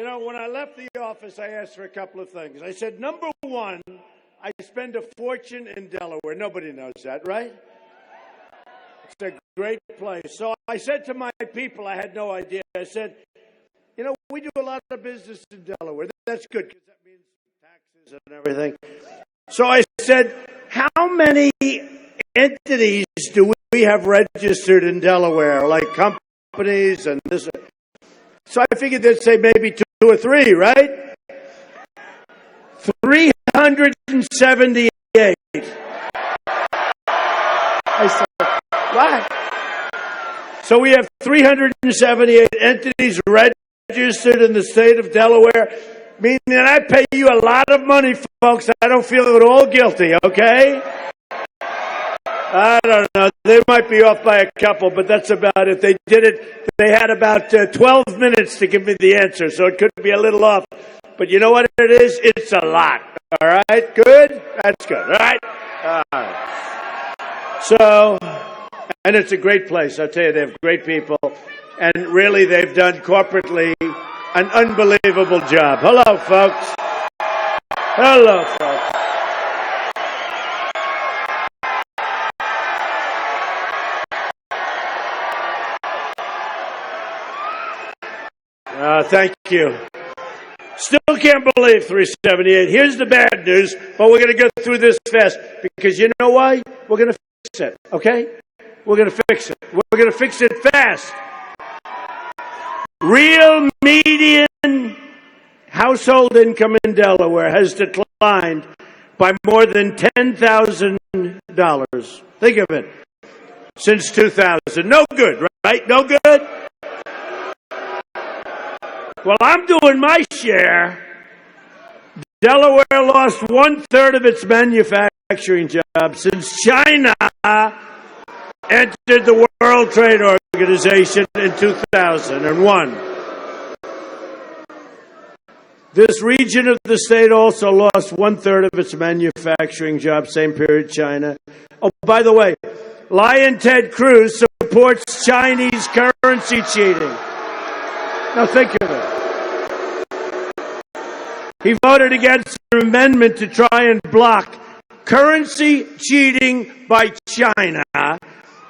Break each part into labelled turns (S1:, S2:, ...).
S1: know, when I left the office, I asked for a couple of things. I said, number one, I spend a fortune in Delaware. Nobody knows that, right? It's a great place. So I said to my people, I had no idea. I said, you know, we do a lot of business in Delaware. That's good because that means taxes and everything. So I said, how many entities do we have registered in Delaware, like companies and this? So I figured they'd say maybe 2 or 3, right? 378. I said, what? So we have 378 entities registered in the state of Delaware, meaning that I pay you a lot of money, folks. I don't feel at all guilty, okay? I don't know. They might be off by a couple, but that's about it. They did it. They had about 12 minutes to give me the answer, so it could be a little off. But you know what it is? It's a lot. All right? Good? That's good. All right? All right. So, and it's a great place. I'll tell you, they have great people. And really, they've done corporately an unbelievable job. Hello, folks. Hello, folks. Thank you. Still can't believe 378. Here's the bad news, but we're going to go through this fast because you know why? We're going to fix it, okay? We're going to fix it. We're going to fix it fast. Real median household income in Delaware has declined by more than $10,000. Think of it. Since 2000. No good, right? No good? Well, I'm doing my share. Delaware lost 1/3 of its manufacturing jobs since China entered the World Trade Organization in 2001. This region of the state also lost 1/3 of its manufacturing jobs, same period China. Oh, by the way, Lion Ted Cruz supports Chinese currency cheating. Now think of it. He voted against an amendment to try and block currency cheating by China,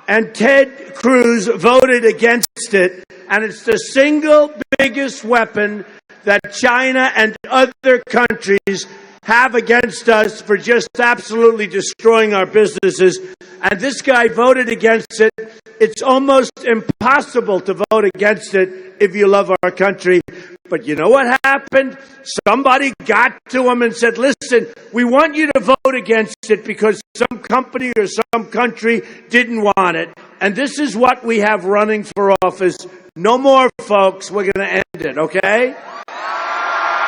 S1: and Ted Cruz voted against it, and it's the single biggest weapon that China and other countries have against us for just absolutely destroying our businesses. And this guy voted against it. It's almost impossible to vote against it if you love our country. But you know what happened? Somebody got to him and said, listen, we want you to vote against it because some company or some country didn't want it. And this is what we have running for office. No more, folks. We're going to end it, okay?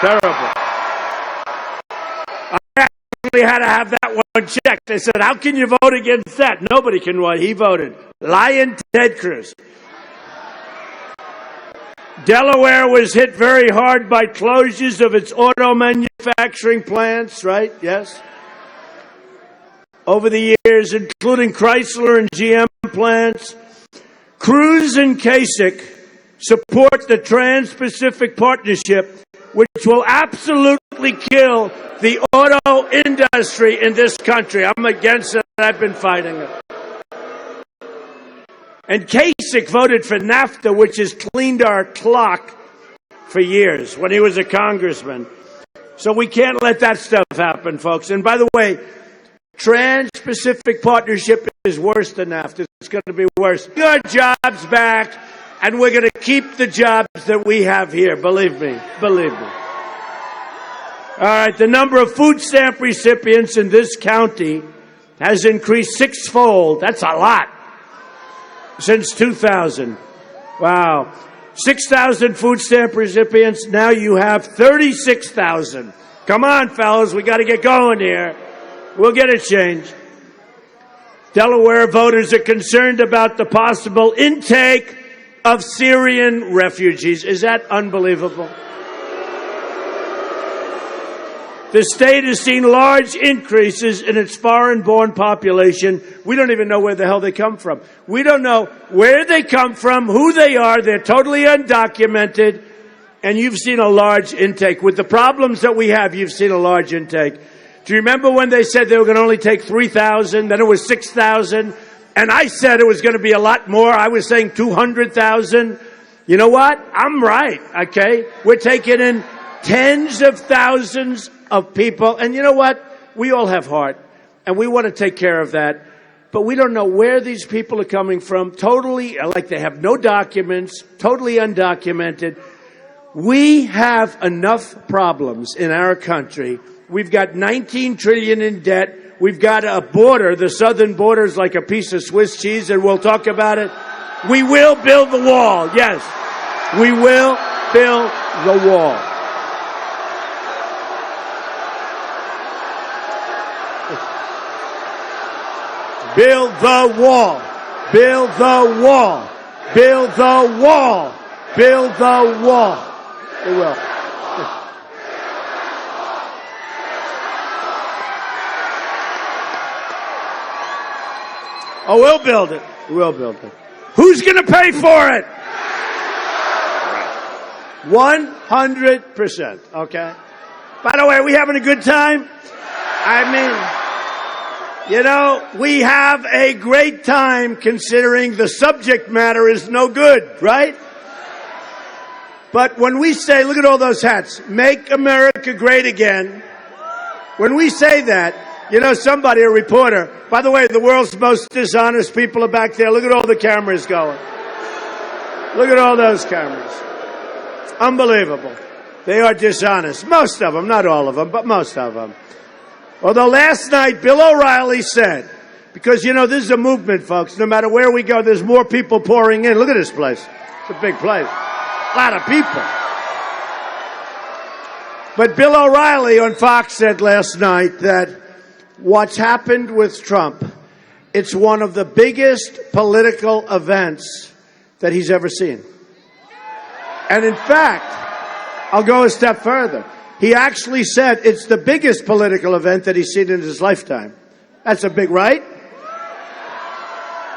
S1: Terrible. I actually had to have that one checked. They said, how can you vote against that? Nobody can vote. He voted. Lion Ted Cruz. Delaware was hit very hard by closures of its auto manufacturing plants, right? Yes. Over the years, including Chrysler and GM plants. Cruz and Kasich support the Trans-Pacific Partnership, which will absolutely kill the auto industry in this country. I'm against it. I've been fighting it. And Kasich voted for NAFTA, which has cleaned our clock for years when he was a congressman. So we can't let that stuff happen, folks. And by the way, Trans-Pacific Partnership is worse than NAFTA. It's going to be worse. Good jobs back, and we're going to keep the jobs that we have here. Believe me. Believe me. All right, the number of food stamp recipients in this county has increased 6-fold. That's a lot. Since 2000. Wow. 6,000 food stamp recipients. Now you have 36,000. Come on, fellas. We got to get going here. We'll get it changed. Delaware voters are concerned about the possible intake of Syrian refugees. Is that unbelievable? The state has seen large increases in its foreign-born population. We don't even know where the hell they come from. We don't know where they come from, who they are. They're totally undocumented. And you've seen a large intake. With the problems that we have, you've seen a large intake. Do you remember when they said they were going to only take 3,000, then it was 6,000, and I said it was going to be a lot more? I was saying 200,000. You know what? I'm right, okay? We're taking in tens of thousands of people, and you know what? We all have heart, and we want to take care of that, but we don't know where these people are coming from, totally, like they have no documents, totally undocumented. We have enough problems in our country. We've got 19 trillion in debt. We've got a border. The southern border is like a piece of Swiss cheese, and we'll talk about it. We will build the wall. Yes, we will build the wall. Build the wall. Build the wall. Build the wall. Build the wall. We will. Oh, we'll build it. We'll build it. Who's going to pay for it? 100%. Okay. By the way, are we having a good time? I mean, you know, we have a great time considering the subject matter is no good, right? But when we say, look at all those hats, make America great again, when we say that, you know, somebody, a reporter, by the way, the world's most dishonest people are back there. Look at all the cameras going. Look at all those cameras. Unbelievable. They are dishonest. Most of them, not all of them, but most of them. Although last night, Bill O'Reilly said, because, you know, this is a movement, folks. No matter where we go, there's more people pouring in. Look at this place. It's a big place. A lot of people. But Bill O'Reilly on Fox said last night that what's happened with Trump, it's one of the biggest political events that he's ever seen. And in fact, I'll go a step further. He actually said it's the biggest political event that he's seen in his lifetime. That's a big, right?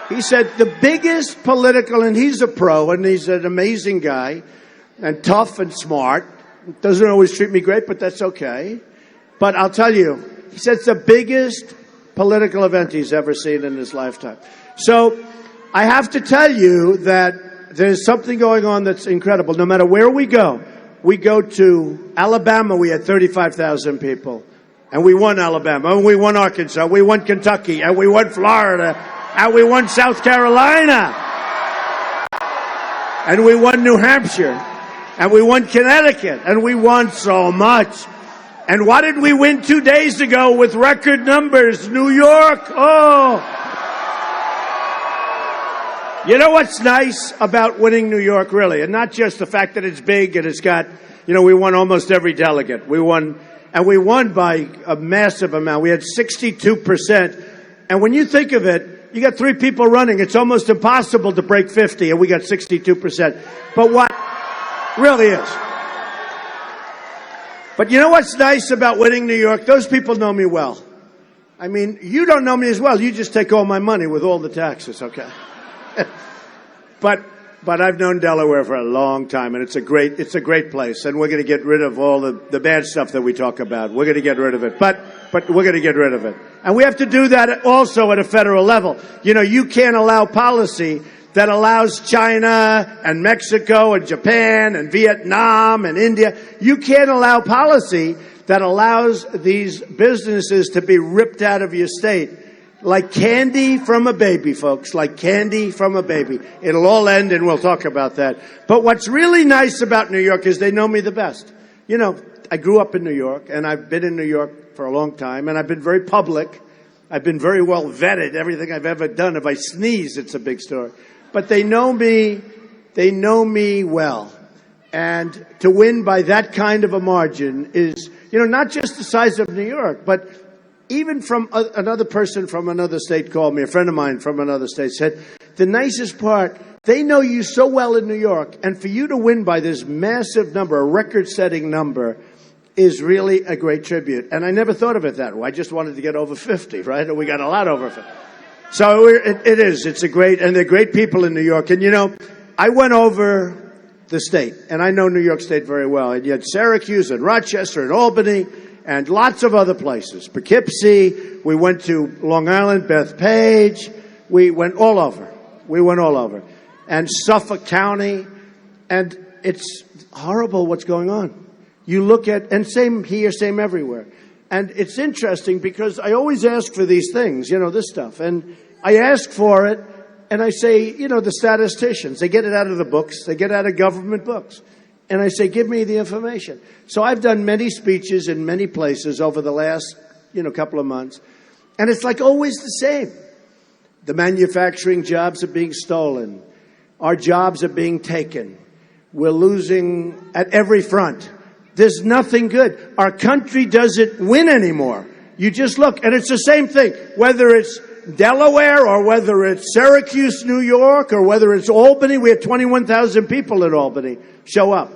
S1: He said the biggest political, and he's a pro, and he's an amazing guy, and tough and smart. Doesn't always treat me great, but that's okay. But I'll tell you, he said it's the biggest political event he's ever seen in his lifetime. So I have to tell you that there's something going on that's incredible. No matter where we go to Alabama, we had 35,000 people. And we won Alabama, and we won Arkansas, we won Kentucky, and we won Florida, and we won South Carolina. And we won New Hampshire, and we won Connecticut, and we won so much. And what did we win 2 days ago with record numbers? New York. Oh. You know what's nice about winning New York, really? And not just the fact that it's big and it's got, you know, we won almost every delegate. We won by a massive amount. We had 62%. And when you think of it, you got 3 people running. It's almost impossible to break 50, and we got 62%. But what really is. But you know what's nice about winning New York? Those people know me well. I mean, you don't know me as well. You just take all my money with all the taxes, okay? But I've known Delaware for a long time, and it's a great place, and we're going to get rid of all the bad stuff that we talk about. We're going to get rid of it, but we're going to get rid of it. And we have to do that also at a federal level. You know, you can't allow policy that allows China and Mexico and Japan and Vietnam and India. You can't allow policy that allows these businesses to be ripped out of your state. Like candy from a baby, folks, like candy from a baby. It'll all end, and we'll talk about that. But what's really nice about New York is they know me the best. You know, I grew up in New York, and I've been in New York for a long time, and I've been very public. I've been very well vetted. Everything I've ever done, if I sneeze, it's a big story. But they know me well. And to win by that kind of a margin is, you know, not just the size of New York, but even from another person from another state called me, a friend of mine from another state said, the nicest part, they know you so well in New York, and for you to win by this massive number, a record-setting number, is really a great tribute. And I never thought of it that way. I just wanted to get over 50, right? And we got a lot over 50. So it is. It's a great, and they're great people in New York. And, you know, I went over the state, and I know New York State very well, and you had Syracuse and Rochester and Albany and lots of other places. Poughkeepsie, we went to Long Island, Bethpage, we went all over. We went all over. And Suffolk County, and it's horrible what's going on. You look at, and same here, same everywhere. And it's interesting because I always ask for these things, you know, this stuff. And I ask for it, and I say, you know, the statisticians, they get it out of the books, they get it out of government books. And I say, give me the information. So I've done many speeches in many places over the last, you know, couple of months. And it's like always the same. The manufacturing jobs are being stolen. Our jobs are being taken. We're losing at every front. There's nothing good. Our country doesn't win anymore. You just look, and it's the same thing, whether it's Delaware or whether it's Syracuse, New York, or whether it's Albany. We had 21,000 people at Albany show up.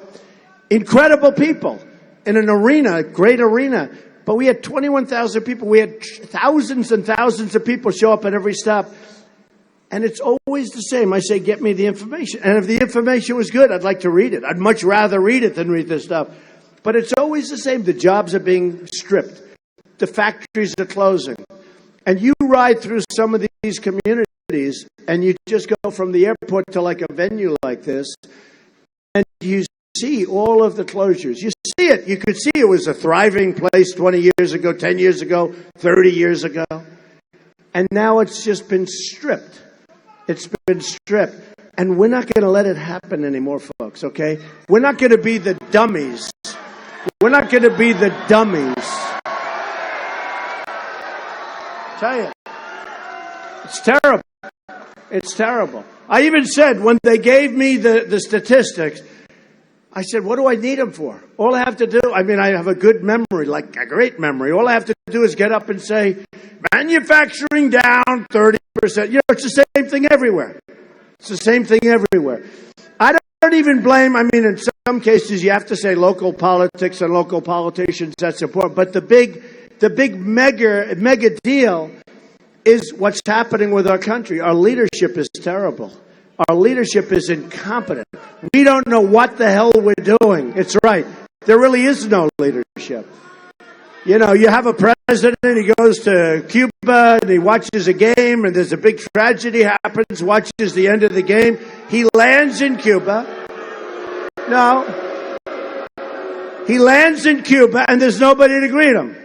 S1: Incredible people in an arena, a great arena. But we had 21,000 people. We had thousands and thousands of people show up at every stop. And it's always the same. I say, get me the information. And if the information was good, I'd like to read it. I'd much rather read it than read this stuff. But it's always the same. The jobs are being stripped. The factories are closing. And you ride through some of these communities, and you just go from the airport to like a venue like this, and you see all of the closures. You see it. You could see it was a thriving place 20 years ago, 10 years ago, 30 years ago. And now it's just been stripped. It's been stripped. And we're not going to let it happen anymore, folks, okay? We're not going to be the dummies. We're not going to be the dummies. Tell you, it's terrible. It's terrible. I even said when they gave me the statistics, I said, what do I need them for? All I have to do, I mean, I have a good memory, like a great memory. All I have to do is get up and say, manufacturing down 30%. You know, it's the same thing everywhere. It's the same thing everywhere. I don't even blame, I mean, in some cases you have to say local politics and local politicians, that's important. But the big mega deal is what's happening with our country. Our leadership is terrible. Our leadership is incompetent. We don't know what the hell we're doing. It's right. There really is no leadership. You know, you have a president, he goes to Cuba and he watches a game and there's a big tragedy happens, watches the end of the game. He lands in Cuba. No. He lands in Cuba and there's nobody to greet him.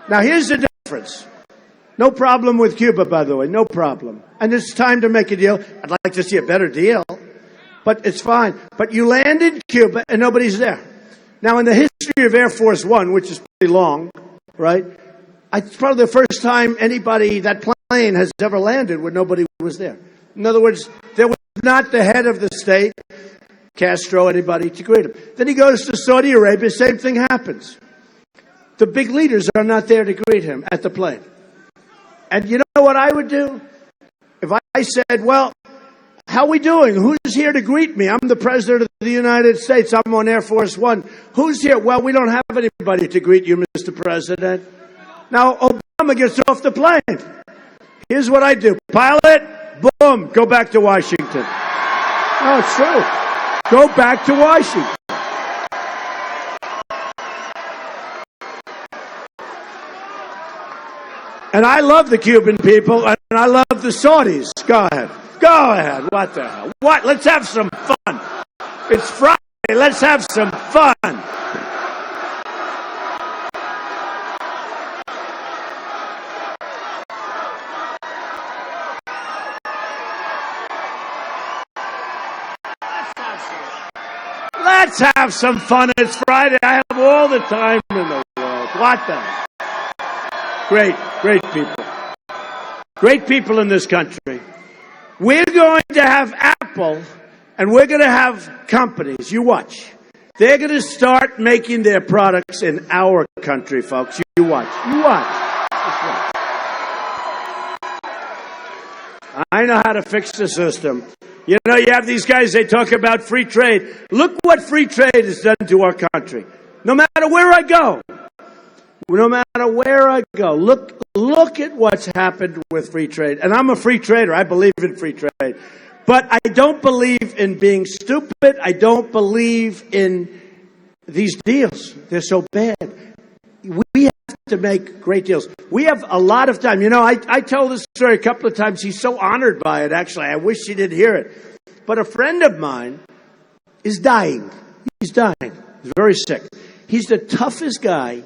S1: Now, here's the difference. No problem with Cuba, by the way. No problem. And it's time to make a deal. I'd like to see a better deal. But it's fine. But you land in Cuba and nobody's there. Now, in the history of Air Force One, which is pretty long, right? It's probably the first time that plane has ever landed where nobody was there. In other words, there was not the head of the state, Castro, anybody to greet him. Then he goes to Saudi Arabia, same thing happens. The big leaders are not there to greet him at the plane. And you know what I would do? If I said, well, how are we doing? Who's here to greet me? I'm the President of the United States. I'm on Air Force One. Who's here? Well, we don't have anybody to greet you, Mr. President. Now, Obama gets off the plane. Here's what I do. Pilot, boom, go back to Washington. No, it's true. Go back to Washington. And I love the Cuban people, and I love the Saudis. Go ahead. Go ahead. What the hell? What? Let's have some fun. It's Friday. Let's have some fun. Let's have some fun. It's Friday. I have all the time in the world. What the hell? Great people. Great people in this country. We're going to have Apple, and we're going to have companies. You watch. They're going to start making their products in our country, folks. You watch. You watch. Just watch. I know how to fix the system. You know, you have these guys, they talk about free trade. Look what free trade has done to our country. No matter where I go. No matter where I go, look at what's happened with free trade. And I'm a free trader. I believe in free trade. But I don't believe in being stupid. I don't believe in these deals. They're so bad. We have to make great deals. We have a lot of time. You know, I tell this story a couple of times. He's so honored by it, actually. I wish he didn't hear it. But a friend of mine is dying. He's dying. He's very sick. He's the toughest guy,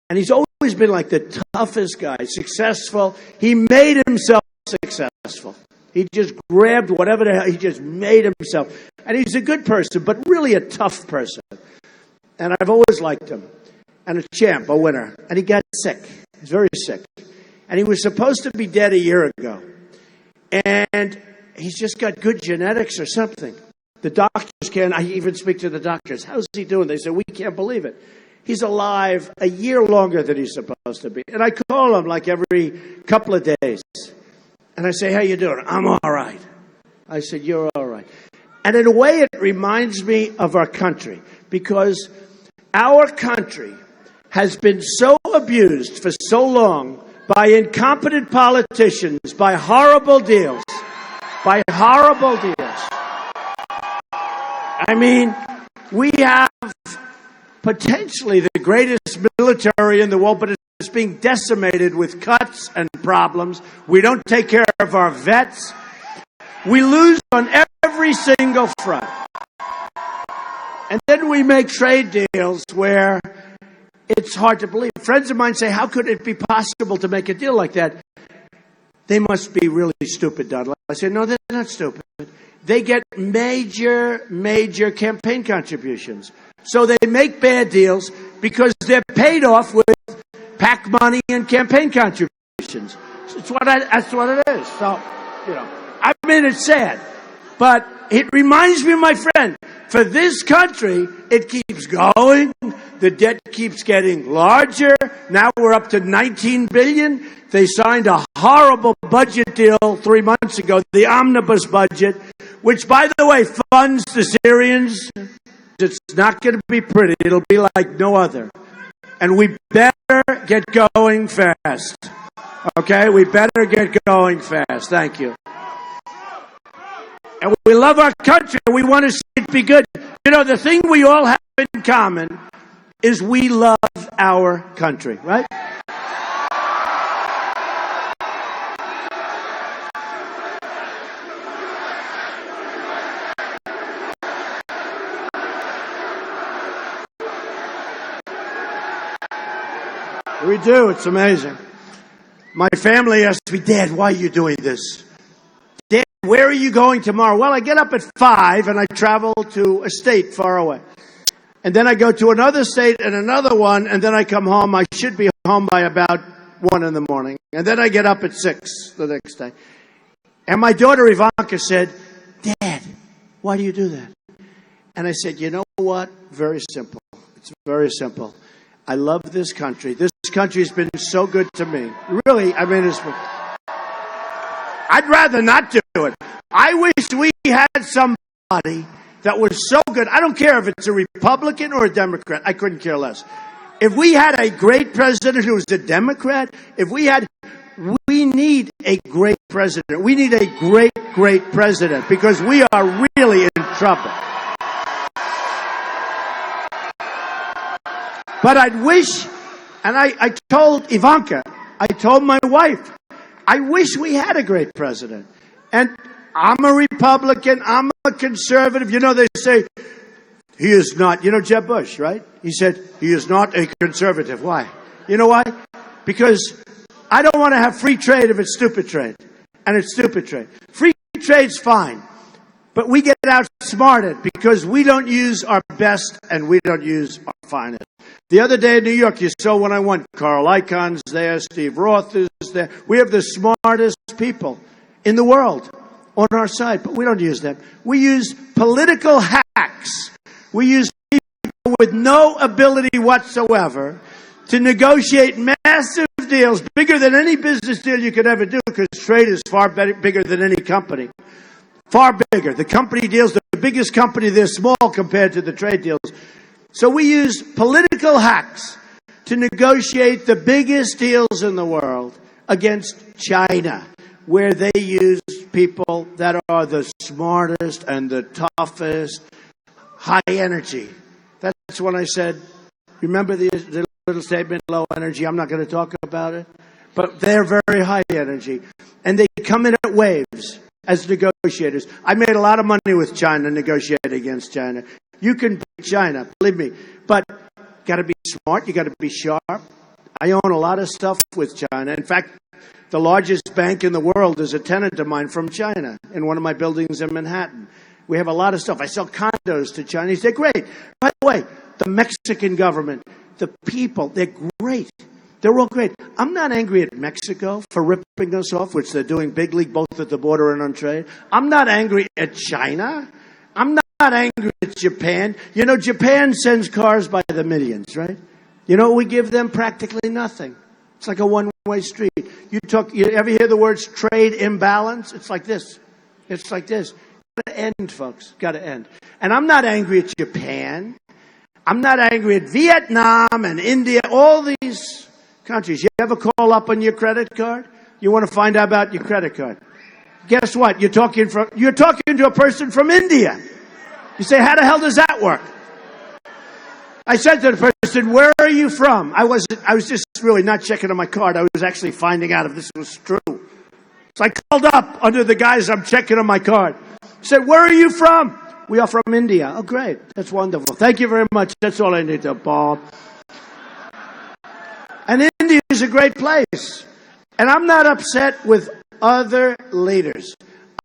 S1: and he's always been like the toughest guy, successful. He made himself successful. He just grabbed whatever the hell, he just made himself. And he's a good person, but really a tough person. And I've always liked him. And a champ, a winner. And he got sick. He's very sick. And he was supposed to be dead a year ago. And he's just got good genetics or something. The doctors can't, I even speak to the doctors. How's he doing? They say, we can't believe it. He's alive a year longer than he's supposed to be. And I call him like every couple of days. And I say, how you doing? I'm all right. I said, you're all right. And in a way, it reminds me of our country. Because our country has been so abused for so long by incompetent politicians, by horrible deals. By horrible deals. I mean, we have potentially the greatest military in the world, but it's being decimated with cuts and problems. We don't take care of our vets. We lose on every single front. And then we make trade deals where it's hard to believe. Friends of mine say, how could it be possible to make a deal like that? They must be really stupid, Donald. I say, no, they're not stupid. They get major, major campaign contributions. So they make bad deals because they're paid off with PAC money and campaign contributions. That's what it is. So, you know, I mean, it's sad. But it reminds me of my friend. For this country, it keeps going. The debt keeps getting larger. Now we're up to $19 billion. They signed a horrible budget deal 3 months ago, the omnibus budget, which, by the way, funds the Syrians. It's not going to be pretty. It'll be like no other. And we better get going fast. Okay? We better get going fast. Thank you. And we love our country. We want to see it be good. You know, the thing we all have in common is we love our country, right? We do. It's amazing. My family asked me, Dad, why are you doing this? Dad, where are you going tomorrow? Well, I get up at 5 and I travel to a state far away. And then I go to another state and another one, and then I come home. I should be home by about 1 in the morning. And then I get up at 6 the next day. And my daughter Ivanka said, Dad, why do you do that? And I said, you know what? Very simple. It's very simple. I love this country. This country has been so good to me. Really, I mean, I'd rather not do it. I wish we had somebody that was so good. I don't care if it's a Republican or a Democrat. I couldn't care less. If we had a great president who was a Democrat, we need a great president. We need a great, great president because we are really in trouble. But I'd wish, and I told Ivanka, I told my wife, I wish we had a great president. And I'm a Republican, I'm a conservative. You know, they say, he is not, you know Jeb Bush, right? He said, he is not a conservative. Why? You know why? Because I don't want to have free trade if it's stupid trade. And it's stupid trade. Free trade's fine. But we get outsmarted because we don't use our best and we don't use our finest. The other day in New York, you saw when I went, Carl Icahn's there, Steve Roth is there. We have the smartest people in the world on our side, but we don't use them. We use political hacks. We use people with no ability whatsoever to negotiate massive deals, bigger than any business deal you could ever do, because trade is far bigger than any company. Far bigger. The company deals, the biggest company, they're small compared to the trade deals. So we use political hacks to negotiate the biggest deals in the world against China, where they use people that are the smartest and the toughest, high energy. That's when I said, remember the little statement, low energy? I'm not going to talk about it. But they're very high energy. And they come in at waves as negotiators. I made a lot of money with China, negotiating against China. You can beat China, believe me. But got to be smart. You got to be sharp. I own a lot of stuff with China. In fact, the largest bank in the world is a tenant of mine from China in one of my buildings in Manhattan. We have a lot of stuff. I sell condos to Chinese. They're great. By the way, the Mexican government, the people, they're great. They're all great. I'm not angry at Mexico for ripping us off, which they're doing big league both at the border and on trade. I'm not angry at China. I'm not angry at Japan. You know, Japan sends cars by the millions, right? You know what we give them? Practically nothing. It's like a one-way street. You ever hear the words trade imbalance? It's like this. It's like this. Got to end, folks. Got to end. And I'm not angry at Japan. I'm not angry at Vietnam and India, all these countries. You ever call up on your credit card? You want to find out about your credit card. Guess what? You're talking to a person from India. You say, how the hell does that work? I said to the person, where are you from? I was just really not checking on my card. I was actually finding out if this was true. So I called up under the guise I'm checking on my card. I said, where are you from? We are from India. Oh, great. That's wonderful. Thank you very much. That's all I need to, Bob. And India is a great place. And I'm not upset with other leaders.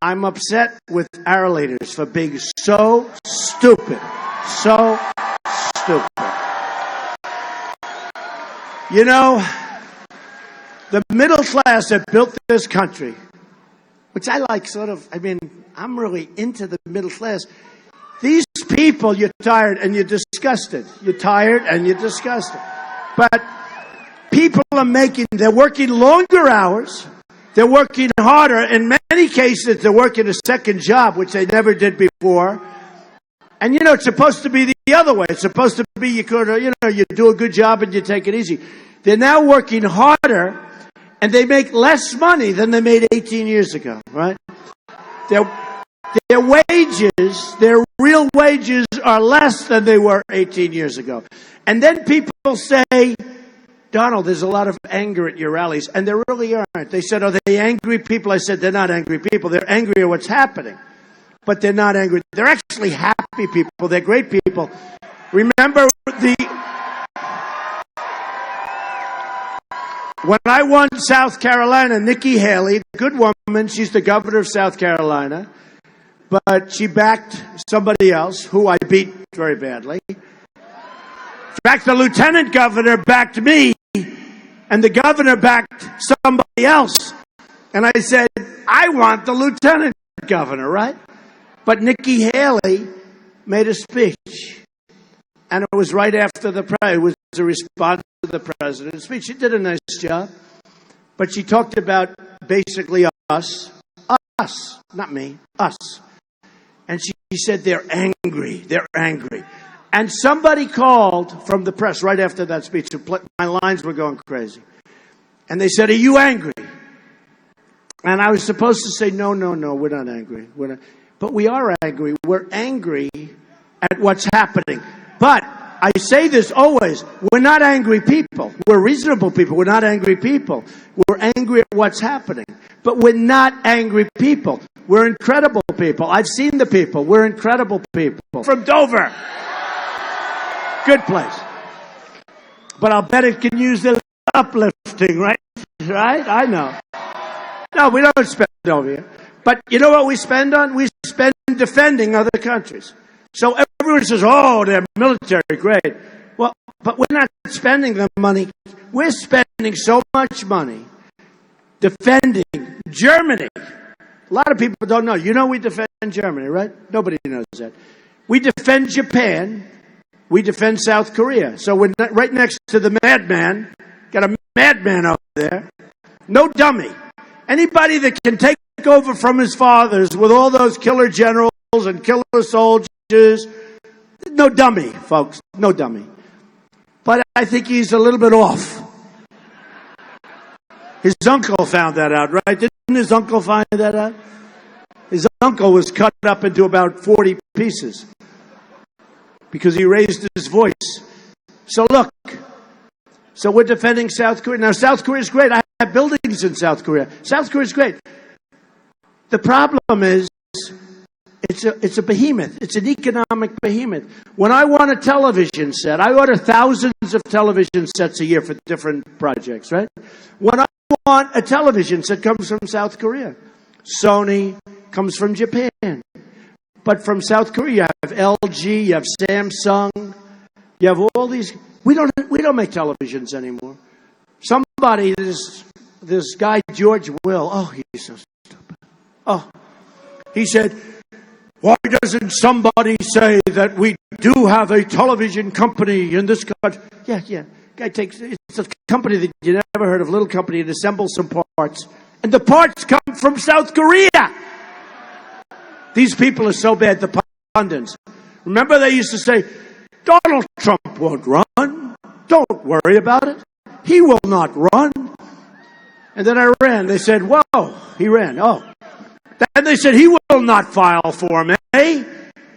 S1: I'm upset with our leaders for being so stupid. So stupid. You know, the middle class that built this country, which I like I'm really into the middle class. These people, you're tired and you're disgusted. You're tired and you're disgusted. But people they're working longer hours. They're working harder. In many cases, they're working a second job, which they never did before. And, you know, it's supposed to be the other way. It's supposed to be you do a good job and you take it easy. They're now working harder, and they make less money than they made 18 years ago, right? Their wages, their real wages are less than they were 18 years ago. And then people say, Donald, there's a lot of anger at your rallies. And there really aren't. They said, are they angry people? I said, they're not angry people. They're angry at what's happening. But they're not angry. They're actually happy people. They're great people. Remember when I won South Carolina, Nikki Haley, good woman, she's the governor of South Carolina, but she backed somebody else who I beat very badly. In fact, the lieutenant governor backed me, and the governor backed somebody else. And I said, I want the lieutenant governor, right? But Nikki Haley made a speech, and it was right after it was a response to the president's speech. She did a nice job, but she talked about basically us, not me, us. And she said, they're angry. And somebody called from the press right after that speech. My lines were going crazy. And they said, are you angry? And I was supposed to say, no, we're not angry. But we are angry. We're angry at what's happening. But I say this always, we're not angry people. We're reasonable people. We're not angry people. We're angry at what's happening. But we're not angry people. We're incredible people. I've seen the people. We're incredible people. From Dover. Good place. But I'll bet it can use the uplifting, right? Right? I know. No, we don't spend over here. But you know what we spend on? We spend defending other countries. So everyone says, oh, they're military, great. Well, but we're not spending the money. We're spending so much money defending Germany. A lot of people don't know. You know we defend Germany, right? Nobody knows that. We defend Japan. We defend South Korea. So we're right next to the madman. Got a madman over there. No dummy. Anybody that can take over from his fathers with all those killer generals and killer soldiers, no dummy, folks. No dummy. But I think he's a little bit off. His uncle found that out, right? Didn't his uncle find that out? His uncle was cut up into about 40 pieces because he raised his voice. So look, so we're defending South Korea. Now, South Korea is great. I have buildings in South Korea. South Korea is great. The problem is it's a behemoth. It's an economic behemoth. When I want a television set, I order thousands of television sets a year for different projects, right? When I want a television set, comes from South Korea. Sony comes from Japan. But from South Korea, you have LG, you have Samsung, you have all these. We don't make televisions anymore. Somebody, this guy George Will, oh, he's so stupid. Oh, he said, why doesn't somebody say that we do have a television company in this country? Yeah. It's a company that you never heard of, little company, it assembles some parts. And the parts come from South Korea. These people are so bad, the pundits. Remember they used to say, Donald Trump won't run. Don't worry about it. He will not run. And then I ran. They said, whoa, he ran. Oh. Then they said, he will not file Form A.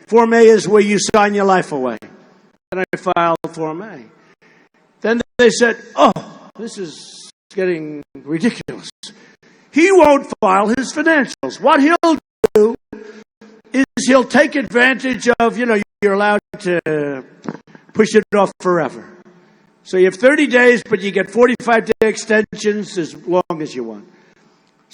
S1: Form A is where you sign your life away. And I filed Form A. Then they said, oh, this is getting ridiculous. He won't file his financials. What he'll do is he'll take advantage of, you're allowed to push it off forever. So you have 30 days, but you get 45-day extensions as long as you want.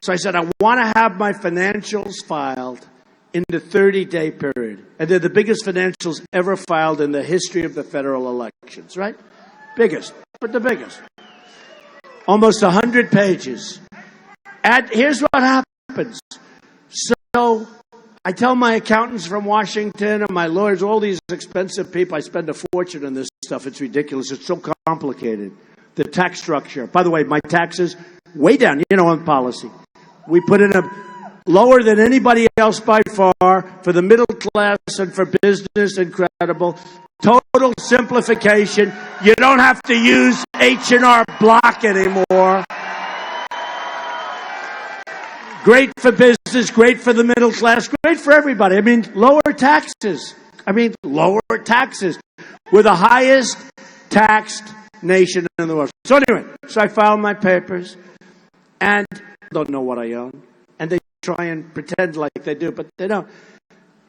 S1: So I said, I want to have my financials filed in the 30-day period. And they're the biggest financials ever filed in the history of the federal elections, right? Biggest, but the biggest. Almost 100 pages. And here's what happens. So I tell my accountants from Washington and my lawyers, all these expensive people, I spend a fortune on this stuff. It's ridiculous. It's so complicated. The tax structure. By the way, my taxes, way down, on policy. We put in a lower than anybody else by far for the middle class and for business, incredible. Total simplification. You don't have to use H&R Block anymore. Great for business, great for the middle class, great for everybody. Lower taxes. Lower taxes. We're the highest taxed nation in the world. So anyway, I filed my papers and don't know what I own. And they try and pretend like they do, but they don't.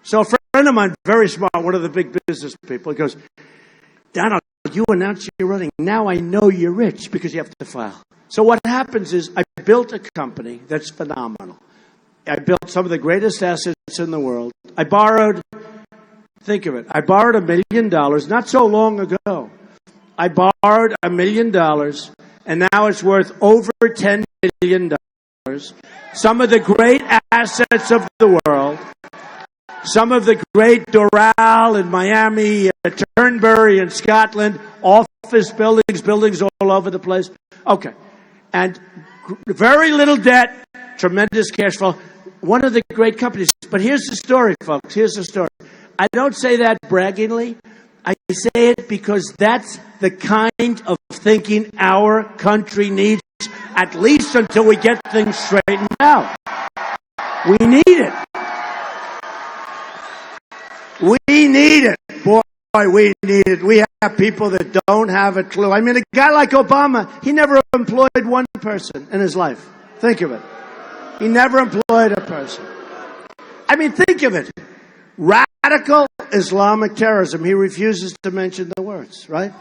S1: So a friend of mine, very smart, one of the big business people, he goes, Donald, you announced you're running. Now I know you're rich because you have to file. So what happens is I built a company that's phenomenal. I built some of the greatest assets in the world. I borrowed, think of it, I borrowed $1 million not so long ago. I borrowed $1 million and now it's worth over $10 million. Some of the great assets of the world, some of the great Doral in Miami, Turnberry in Scotland, office buildings all over the place. Okay. And very little debt, tremendous cash flow. One of the great companies. But here's the story, folks. Here's the story. I don't say that braggingly. I say it because that's the kind of thinking our country needs, at least until we get things straightened out. We need it. We need it. Boy, we need it. We have people that don't have a clue. A guy like Obama, he never employed one person in his life. Think of it. He never employed a person. Think of it. Radical Islamic terrorism. He refuses to mention the words, right?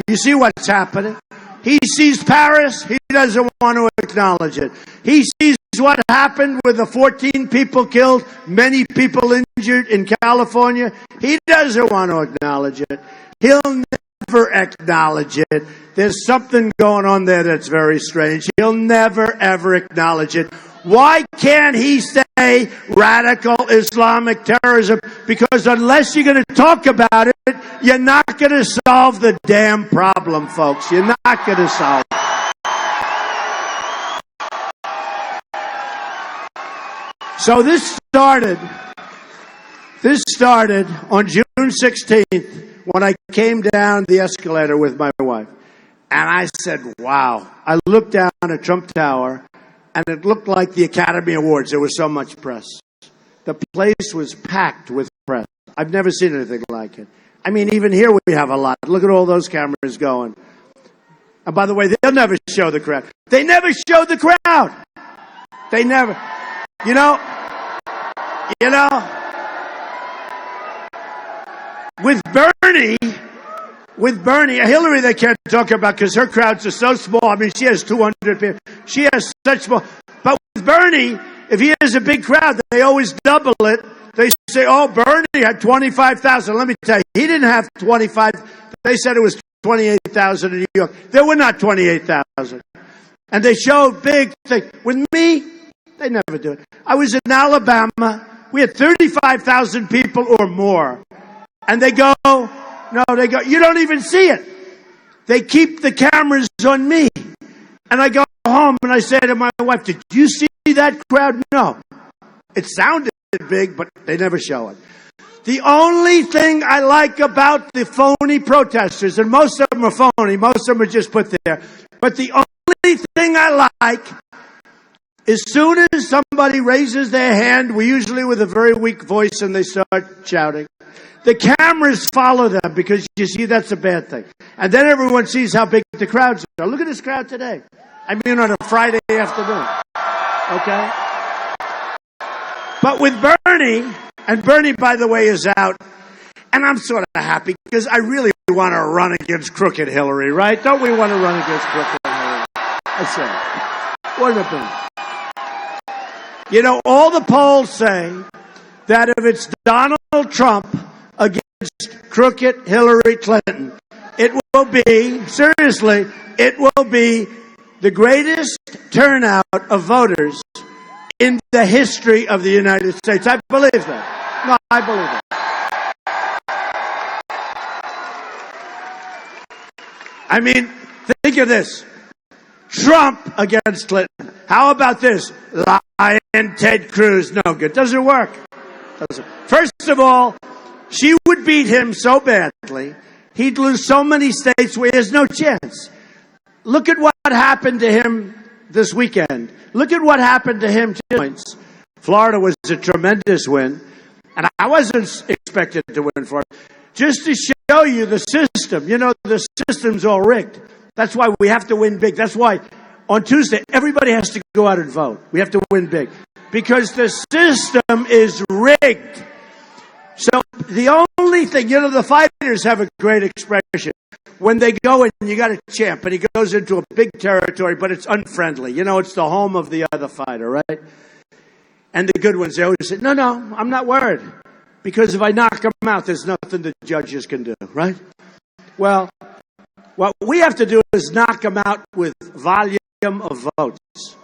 S1: You see what's happening? He sees Paris. He doesn't want to acknowledge it. He sees what happened with the 14 people killed, many people injured in California. He doesn't want to acknowledge it. He'll never acknowledge it. There's something going on there that's very strange. He'll never, ever acknowledge it. Why can't he say radical Islamic terrorism? Because unless you're going to talk about it, you're not going to solve the damn problem, folks. You're not going to solve it. So this started on June 16th when I came down the escalator with my wife. And I said, wow. I looked down at Trump Tower, and it looked like the Academy Awards. There was so much press. The place was packed with press. I've never seen anything like it. I mean, even here we have a lot. Look at all those cameras going. And by the way, they'll never show the crowd. They never show the crowd. They never. You know, with Bernie, Hillary they can't talk about because her crowds are so small. I mean, she has 200 people. She has such small. But with Bernie, if he has a big crowd, they always double it. They say, oh, Bernie had 25,000. Let me tell you, he didn't have 25. They said it was 28,000 in New York. There were not 28,000. And they showed big things. With me, they never do it. I was in Alabama. We had 35,000 people or more. And they go, you don't even see it. They keep the cameras on me. And I go home and I say to my wife, did you see that crowd? No. It sounded big, but they never show it. The only thing I like about the phony protesters, and most of them are phony, most of them are just put there, but the only thing I like, as soon as somebody raises their hand, usually with a very weak voice, and they start shouting, the cameras follow them because you see that's a bad thing. And then everyone sees how big the crowds are. Look at this crowd today. I mean on a Friday afternoon. Okay? But with Bernie, and Bernie, by the way, is out, and I'm sort of happy because I really want to run against crooked Hillary, right? Don't we want to run against crooked Hillary? I say, wouldn't it be? You know, all the polls say that if it's Donald Trump against crooked Hillary Clinton, it will be, seriously, it will be the greatest turnout of voters in the history of the United States. I believe that. No, I believe it. I mean, think of this. Trump against Clinton. How about this? Lying Ted Cruz. No good. Doesn't work. First of all, she would beat him so badly, he'd lose so many states where he has no chance. Look at what happened to him this weekend. Look at what happened to him. Florida was a tremendous win, and I wasn't expected to win for it. Just to show you the system. You know, the system's all rigged. That's why we have to win big. That's why on Tuesday, everybody has to go out and vote. We have to win big. Because the system is rigged. So the only thing, you know, the fighters have a great expression. When they go in, you got a champ, and he goes into a big territory, but it's unfriendly. You know, it's the home of the other fighter, right? And the good ones, they always say, no, I'm not worried. Because if I knock him out, there's nothing the judges can do, right? Well, what we have to do is knock him out with volume of votes.